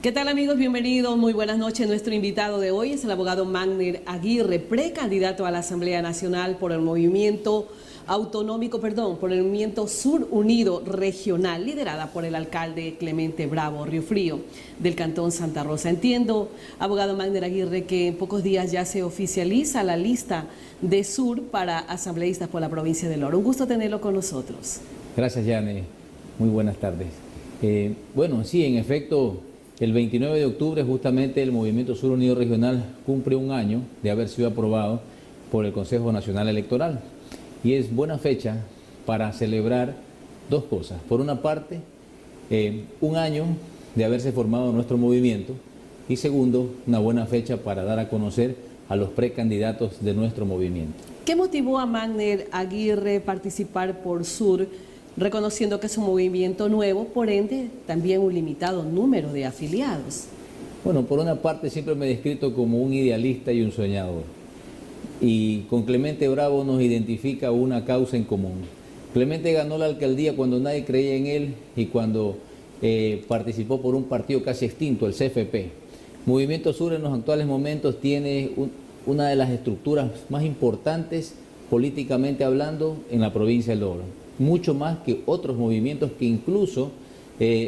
¿Qué tal, amigos? Bienvenidos, muy buenas noches. Nuestro invitado de hoy es el abogado Magner Aguirre, precandidato a la Asamblea Nacional por el movimiento por el movimiento Sur Unido Regional, liderada por el alcalde Clemente Bravo Riofrío del Cantón Santa Rosa. Entiendo, abogado Magner Aguirre, que en pocos días ya se oficializa la lista de Sur para asambleístas por la provincia de Oro. Un gusto tenerlo con nosotros. Gracias, Yane. Muy buenas tardes. Bueno, sí, en efecto, el 29 de octubre justamente el Movimiento Sur Unido Regional cumple un año de haber sido aprobado por el Consejo Nacional Electoral. Y es buena fecha para celebrar dos cosas. Por una parte, un año de haberse formado nuestro movimiento, y segundo, una buena fecha para dar a conocer a los precandidatos de nuestro movimiento. ¿Qué motivó a Magner Aguirre participar por Sur, reconociendo que es un movimiento nuevo, por ende también un limitado número de afiliados? Bueno, por una parte siempre me he descrito como un idealista y un soñador. Y con Clemente Bravo nos identifica una causa en común. Clemente ganó la alcaldía cuando nadie creía en él y cuando participó por un partido casi extinto, el CFP. Movimiento Sur en los actuales momentos tiene una de las estructuras más importantes políticamente hablando en la provincia del Oro. Mucho más que otros movimientos que incluso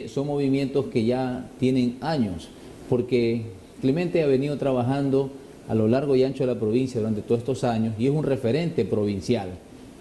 son movimientos que ya tienen años, porque Clemente ha venido trabajando a lo largo y ancho de la provincia durante todos estos años y es un referente provincial.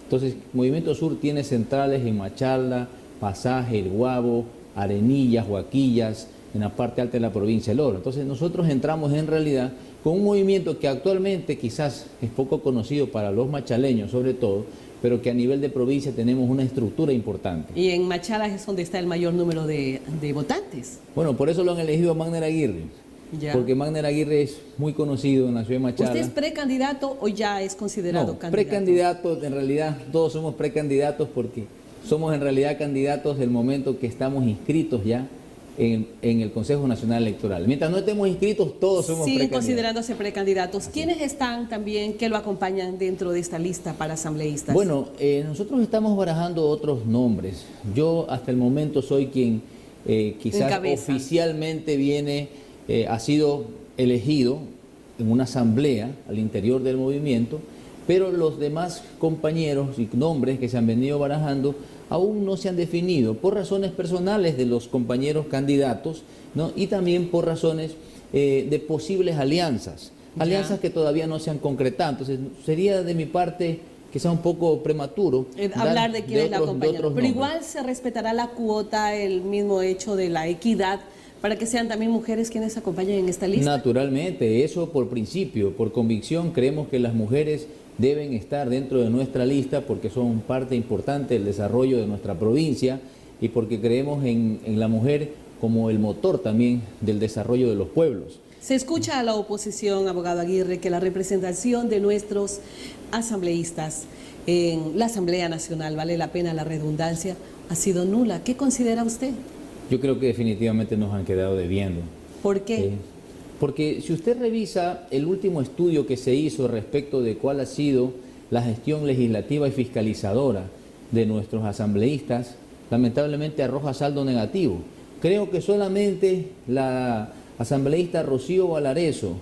Entonces, Movimiento Sur tiene centrales en Machala, Pasaje, El Guabo, Arenillas, Huaquillas, en la parte alta de la provincia del Oro. Entonces, nosotros entramos en realidad con un movimiento que actualmente quizás es poco conocido para los machaleños sobre todo, pero que a nivel de provincia tenemos una estructura importante. Y en Machala es donde está el mayor número de votantes. Bueno, por eso lo han elegido a Magner Aguirre. Ya. Porque Magner Aguirre es muy conocido en la ciudad de Machala. ¿Usted es precandidato o ya es considerado candidato? Precandidato, en realidad todos somos precandidatos porque somos en realidad candidatos del momento que estamos inscritos ya en el Consejo Nacional Electoral. Mientras no estemos inscritos, todos somos Siguen precandidatos. Considerándose precandidatos. ¿Quiénes están también, que lo acompañan dentro de esta lista para asambleístas? Bueno, nosotros estamos barajando otros nombres. Yo hasta el momento soy quien quizás oficialmente ha sido elegido en una asamblea al interior del movimiento, pero los demás compañeros y nombres que se han venido barajando aún no se han definido por razones personales de los compañeros candidatos, ¿no? Y también por razones de posibles alianzas que todavía no se han concretado. Entonces sería de mi parte quizá un poco prematuro hablar de quién es la compañera, pero igual se respetará la cuota, el mismo hecho de la equidad, para que sean también mujeres quienes acompañen en esta lista. Naturalmente, eso por principio, por convicción, creemos que las mujeres deben estar dentro de nuestra lista porque son parte importante del desarrollo de nuestra provincia y porque creemos en la mujer como el motor también del desarrollo de los pueblos. Se escucha a la oposición, abogado Aguirre, que la representación de nuestros asambleístas en la Asamblea Nacional, vale la pena la redundancia, ha sido nula. ¿Qué considera usted? Yo creo que definitivamente nos han quedado debiendo. ¿Por qué? Porque si usted revisa el último estudio que se hizo respecto de cuál ha sido la gestión legislativa y fiscalizadora de nuestros asambleístas, lamentablemente arroja saldo negativo. Creo que solamente la asambleísta Rocío Valareso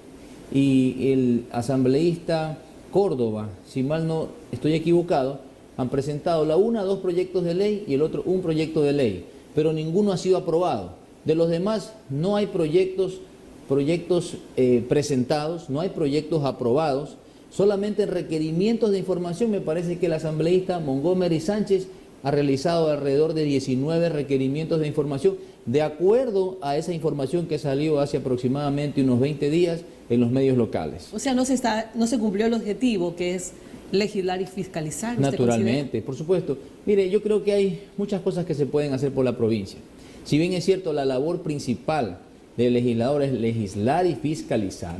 y el asambleísta Córdoba, si mal no estoy equivocado, han presentado la una 2 proyectos de ley y el otro un proyecto de ley, pero ninguno ha sido aprobado. De los demás no hay proyectos presentados, no hay proyectos aprobados, solamente requerimientos de información. Me parece que el asambleísta Montgomery Sánchez ha realizado alrededor de 19 requerimientos de información, de acuerdo a esa información que salió hace aproximadamente unos 20 días en los medios locales. O sea, no se cumplió el objetivo, que es legislar y fiscalizar. Naturalmente, por supuesto. Mire, yo creo que hay muchas cosas que se pueden hacer por la provincia. Si bien es cierto, la labor principal del legislador es legislar y fiscalizar,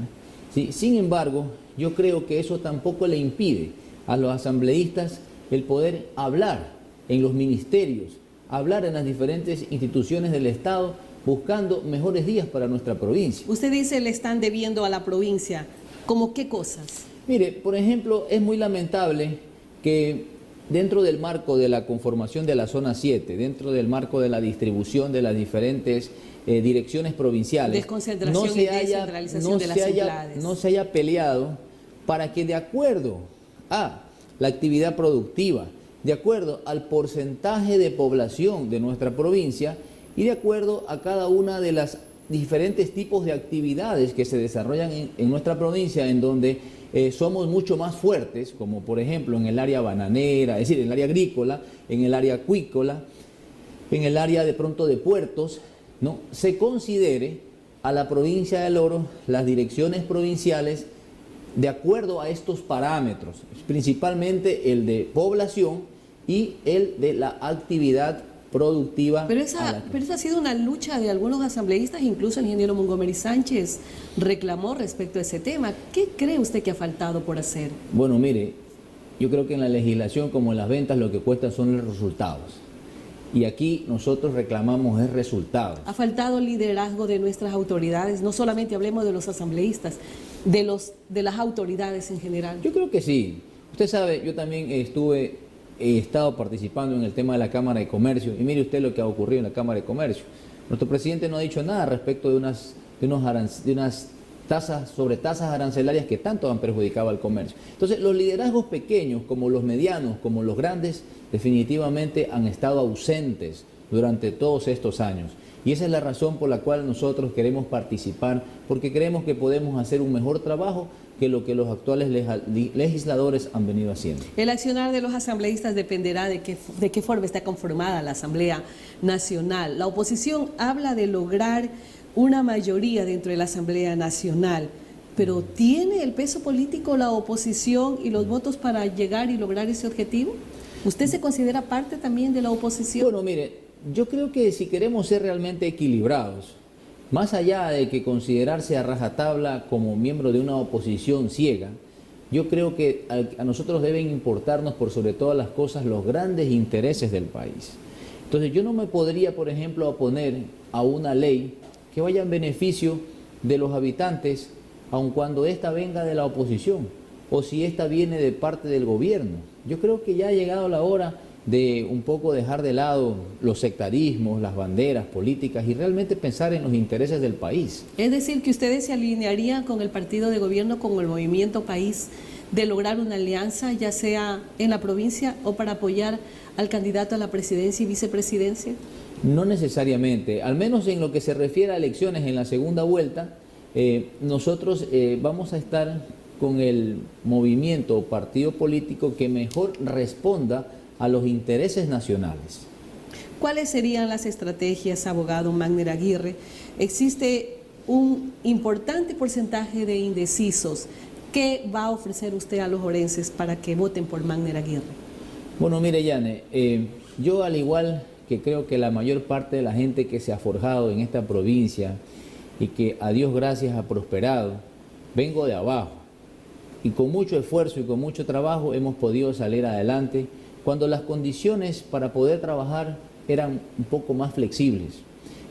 ¿sí? Sin embargo, yo creo que eso tampoco le impide a los asambleístas el poder hablar en los ministerios, hablar en las diferentes instituciones del Estado, buscando mejores días para nuestra provincia. Usted dice le están debiendo a la provincia, ¿cómo qué cosas? Mire, por ejemplo, es muy lamentable que dentro del marco de la conformación de la zona 7, dentro del marco de la distribución de las diferentes direcciones provinciales, desconcentración y descentralización de las ciudades, no se haya peleado para que de acuerdo a la actividad productiva, de acuerdo al porcentaje de población de nuestra provincia y de acuerdo a cada una de las diferentes tipos de actividades que se desarrollan en nuestra provincia, en donde somos mucho más fuertes, como por ejemplo en el área bananera, es decir, en el área agrícola, en el área acuícola, en el área de pronto de puertos, ¿no? Se considere a la provincia del Oro las direcciones provinciales de acuerdo a estos parámetros, principalmente el de población y el de la actividad productiva. Pero esa ha sido una lucha de algunos asambleístas, incluso el ingeniero Montgomery Sánchez reclamó respecto a ese tema. ¿Qué cree usted que ha faltado por hacer? Bueno, mire, yo creo que en la legislación como en las ventas lo que cuesta son los resultados. Y aquí nosotros reclamamos es resultados. Ha faltado liderazgo de nuestras autoridades, no solamente hablemos de los asambleístas, de las autoridades en general. Yo creo que sí. Usted sabe, yo también he estado participando en el tema de la Cámara de Comercio, y mire usted lo que ha ocurrido en la Cámara de Comercio. Nuestro presidente no ha dicho nada respecto de unas tasas arancelarias que tanto han perjudicado al comercio. Entonces, los liderazgos pequeños, como los medianos, como los grandes, definitivamente han estado ausentes durante todos estos años. Y esa es la razón por la cual nosotros queremos participar, porque creemos que podemos hacer un mejor trabajo que lo que los actuales legisladores han venido haciendo. El accionar de los asambleístas dependerá de qué forma está conformada la Asamblea Nacional. La oposición habla de lograr una mayoría dentro de la Asamblea Nacional, pero ¿tiene el peso político la oposición y los votos para llegar y lograr ese objetivo? ¿Usted se considera parte también de la oposición? Bueno, mire, yo creo que si queremos ser realmente equilibrados, más allá de que considerarse a rajatabla como miembro de una oposición ciega, yo creo que a nosotros deben importarnos por sobre todas las cosas los grandes intereses del país. Entonces yo no me podría, por ejemplo, oponer a una ley que vaya en beneficio de los habitantes, aun cuando ésta venga de la oposición o si ésta viene de parte del gobierno. Yo creo que ya ha llegado la hora de un poco dejar de lado los sectarismos, las banderas políticas y realmente pensar en los intereses del país. Es decir, que ustedes se alinearían con el partido de gobierno, con el Movimiento País, de lograr una alianza, ya sea en la provincia o para apoyar al candidato a la presidencia y vicepresidencia. No necesariamente, al menos en lo que se refiere a elecciones en la segunda vuelta, nosotros vamos a estar con el movimiento o partido político que mejor responda a los intereses nacionales. ¿Cuáles serían las estrategias, abogado Magner Aguirre? Existe un importante porcentaje de indecisos. ¿Qué va a ofrecer usted a los orenses para que voten por Magner Aguirre? Bueno, mire, Yane, yo al igual que creo que la mayor parte de la gente que se ha forjado en esta provincia y que a Dios gracias ha prosperado, vengo de abajo y con mucho esfuerzo y con mucho trabajo hemos podido salir adelante cuando las condiciones para poder trabajar eran un poco más flexibles.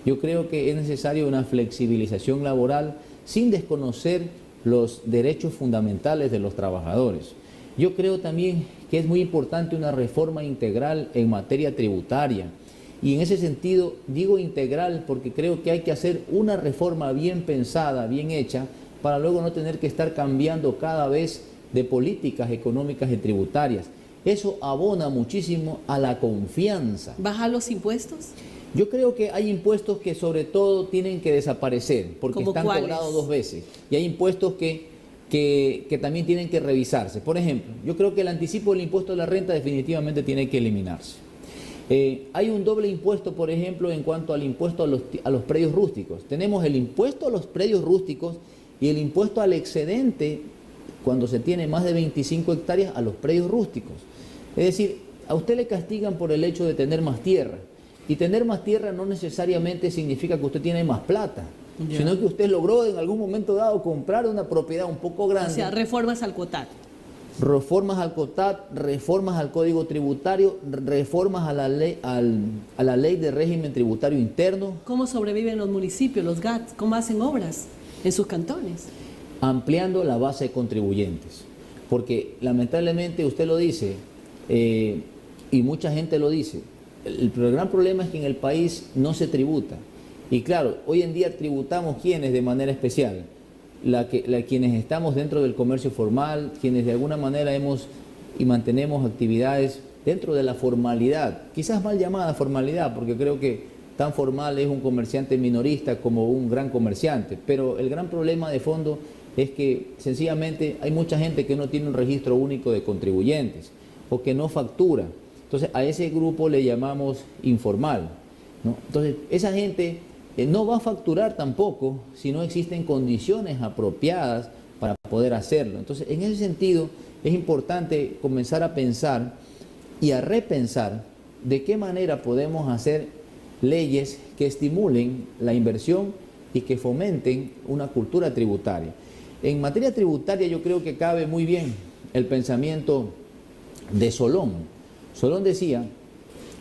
Yo creo que es necesaria una flexibilización laboral sin desconocer los derechos fundamentales de los trabajadores. Yo creo también que es muy importante una reforma integral en materia tributaria. Y en ese sentido digo integral porque creo que hay que hacer una reforma bien pensada, bien hecha, para luego no tener que estar cambiando cada vez de políticas económicas y tributarias. Eso abona muchísimo a la confianza. ¿Bajar los impuestos? Yo creo que hay impuestos que sobre todo tienen que desaparecer porque están cobrados dos veces. Y hay impuestos que también tienen que revisarse. Por ejemplo, yo creo que el anticipo del impuesto a la renta definitivamente tiene que eliminarse. Hay un doble impuesto, por ejemplo, en cuanto al impuesto a los predios rústicos. Tenemos el impuesto a los predios rústicos y el impuesto al excedente cuando se tiene más de 25 hectáreas a los predios rústicos. Es decir, a usted le castigan por el hecho de tener más tierra. Y tener más tierra no necesariamente significa que usted tiene más plata, sino que usted logró en algún momento dado comprar una propiedad un poco grande. O sea, reformas al COTAD. Reformas al COTAD, reformas al Código Tributario, reformas a la ley de régimen tributario interno. ¿Cómo sobreviven los municipios, los GAT? ¿Cómo hacen obras en sus cantones? Ampliando la base de contribuyentes. Porque lamentablemente usted lo dice, Y mucha gente lo dice. El gran problema es que en el país no se tributa. Y claro, hoy en día tributamos quienes de manera especial, quienes estamos dentro del comercio formal, quienes de alguna manera hemos y mantenemos actividades dentro de la formalidad, quizás mal llamada formalidad, porque creo que tan formal es un comerciante minorista como un gran comerciante, pero el gran problema de fondo es que sencillamente hay mucha gente que no tiene un registro único de contribuyentes o que no factura. Entonces a ese grupo le llamamos informal, ¿no? Entonces esa gente no va a facturar tampoco si no existen condiciones apropiadas para poder hacerlo. Entonces en ese sentido es importante comenzar a pensar y a repensar de qué manera podemos hacer leyes que estimulen la inversión y que fomenten una cultura tributaria. En materia tributaria yo creo que cabe muy bien el pensamiento de Solón. Solón decía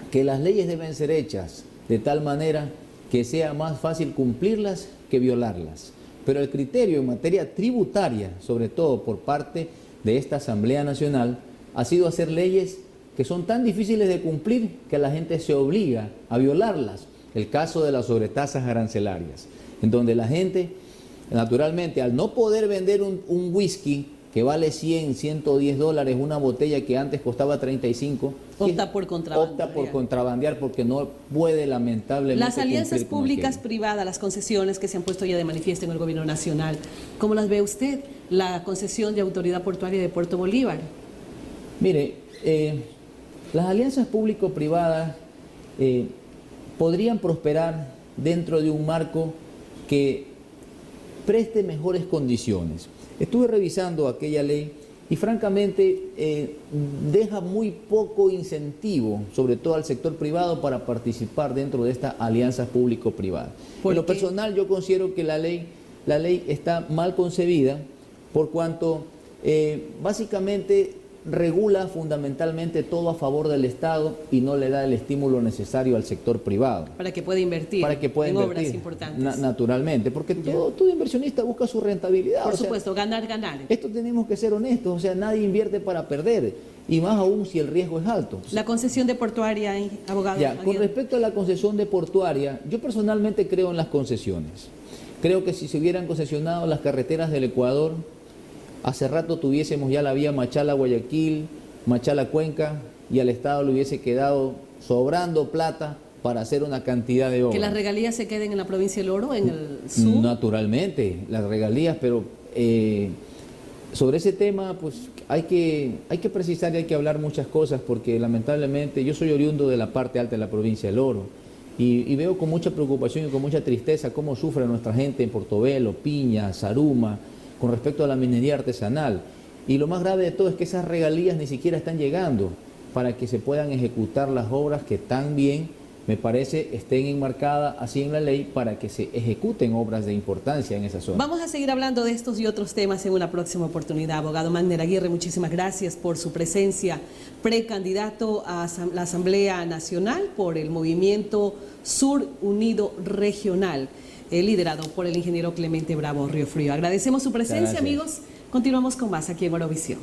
que las leyes deben ser hechas de tal manera que sea más fácil cumplirlas que violarlas. Pero el criterio en materia tributaria, sobre todo por parte de esta Asamblea Nacional, ha sido hacer leyes que son tan difíciles de cumplir que la gente se obliga a violarlas. El caso de las sobretasas arancelarias, en donde la gente, naturalmente, al no poder vender un whisky que vale 100, 110 dólares, una botella que antes costaba 35, opta por contrabandear. Opta por contrabandear porque no puede, lamentablemente. Las alianzas públicas privadas, las concesiones que se han puesto ya de manifiesto en el gobierno nacional, ¿cómo las ve usted? La concesión de Autoridad Portuaria de Puerto Bolívar. Mire, las alianzas público-privadas podrían prosperar dentro de un marco que preste mejores condiciones. Estuve revisando aquella ley y francamente deja muy poco incentivo, sobre todo al sector privado, para participar dentro de estas alianzas público-privadas. En lo personal yo considero que la ley está mal concebida por cuanto básicamente regula fundamentalmente todo a favor del Estado y no le da el estímulo necesario al sector privado. Para que pueda invertir en obras importantes. Naturalmente, porque todo inversionista busca su rentabilidad. Por supuesto, ganar. Esto tenemos que ser honestos, o sea, nadie invierte para perder, y más aún si el riesgo es alto. La concesión de portuaria, abogado. Con respecto a la concesión de portuaria, yo personalmente creo en las concesiones. Creo que si se hubieran concesionado las carreteras del Ecuador, hace rato tuviésemos ya la vía Machala-Guayaquil, Machala-Cuenca, y al Estado le hubiese quedado sobrando plata para hacer una cantidad de obras. ¿Que las regalías se queden en la provincia del Oro, en el sur? Naturalmente, las regalías, pero sobre ese tema pues hay que precisar y hay que hablar muchas cosas, porque lamentablemente yo soy oriundo de la parte alta de la provincia del Oro y veo con mucha preocupación y con mucha tristeza cómo sufre nuestra gente en Portobelo, Piña, Zaruma, con respecto a la minería artesanal. Y lo más grave de todo es que esas regalías ni siquiera están llegando para que se puedan ejecutar las obras que tan bien, me parece, estén enmarcadas así en la ley para que se ejecuten obras de importancia en esa zona. Vamos a seguir hablando de estos y otros temas en una próxima oportunidad. Abogado Magner Aguirre, muchísimas gracias por su presencia. Precandidato a la Asamblea Nacional por el Movimiento Sur Unido Regional, liderado por el ingeniero Clemente Bravo Riofrío. Agradecemos su presencia, amigos. Continuamos con más aquí en Orovisión.